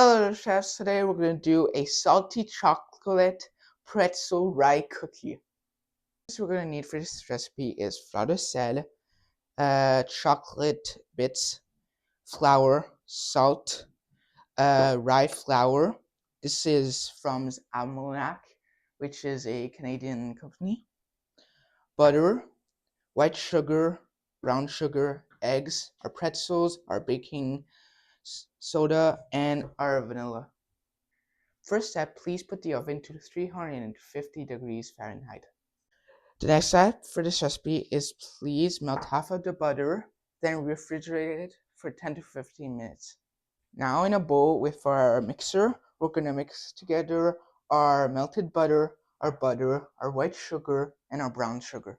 Hello chefs, today we're going to do a salty chocolate pretzel rye cookie. What we're going to need for this recipe is flour de sel, chocolate bits, flour, salt, rye flour. This is from Almanac, which is a Canadian company. Butter, white sugar, brown sugar, eggs, our pretzels, our baking soda, and our vanilla. First step, please put the oven to 350 degrees Fahrenheit. The next step for this recipe is please melt half of the butter, then refrigerate it for 10 to 15 minutes. Now in a bowl with our mixer, we're going to mix together our melted butter, our white sugar, and our brown sugar.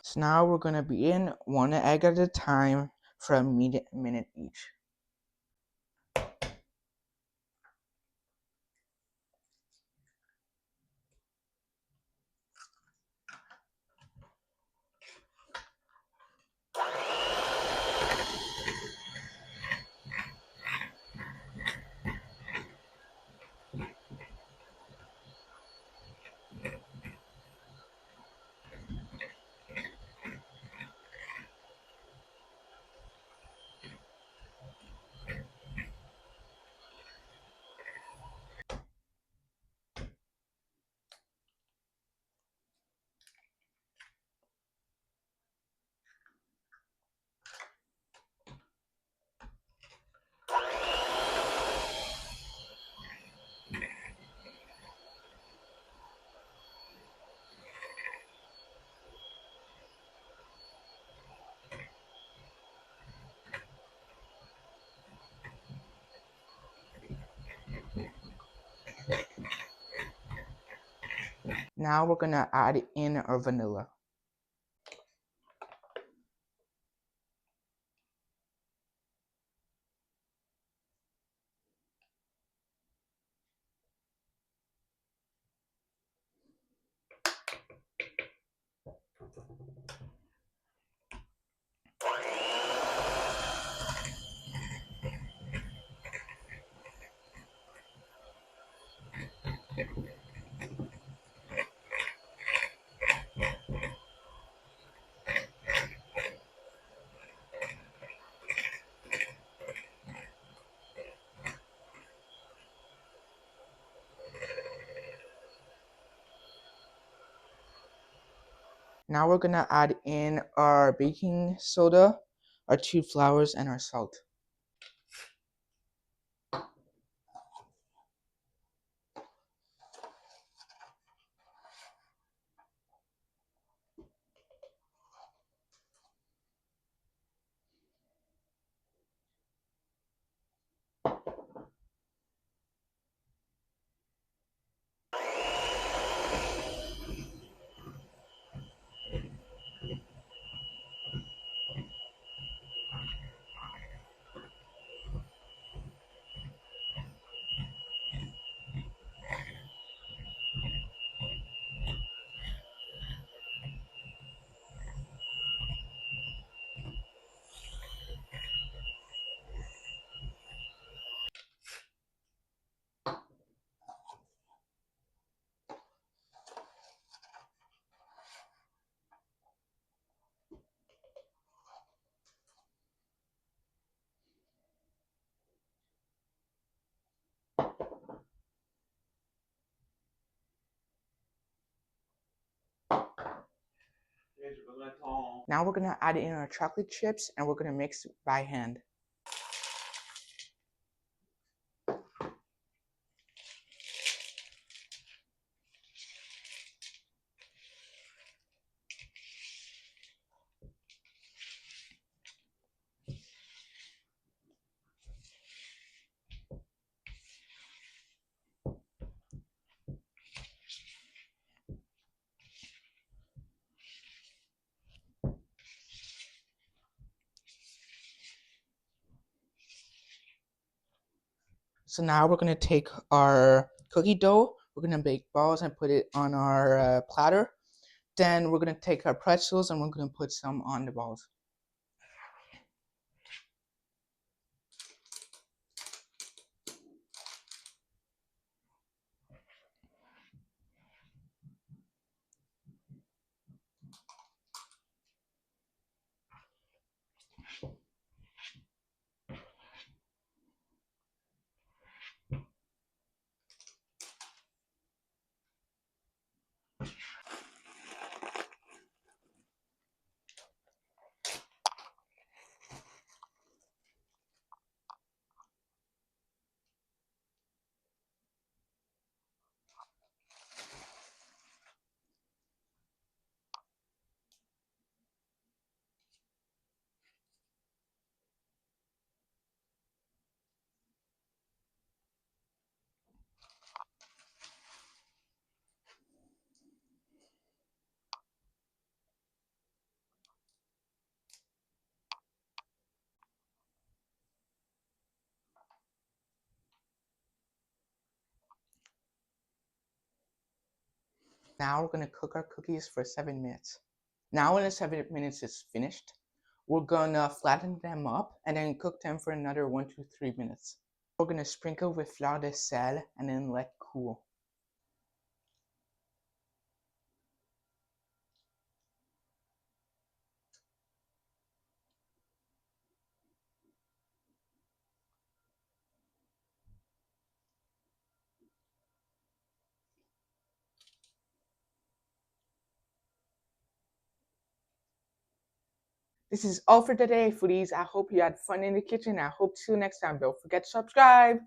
So now we're going to begin one egg at a time for a minute each. Now we're going to add in our vanilla. Now we're going to add in our baking soda, our 2 flours, and our salt. Now we're gonna add in our chocolate chips and we're gonna mix by hand. So now we're gonna take our cookie dough, we're gonna bake balls and put it on our platter. Then we're gonna take our pretzels and we're gonna put some on the balls. Now we're gonna cook our cookies for 7 minutes. Now when the 7 minutes is finished, we're gonna flatten them up and then cook them for another 1 to 3 minutes. We're gonna sprinkle with fleur de sel and then let cool. This is all for today, foodies. I hope you had fun in the kitchen. I hope to see you next time. Don't forget to subscribe.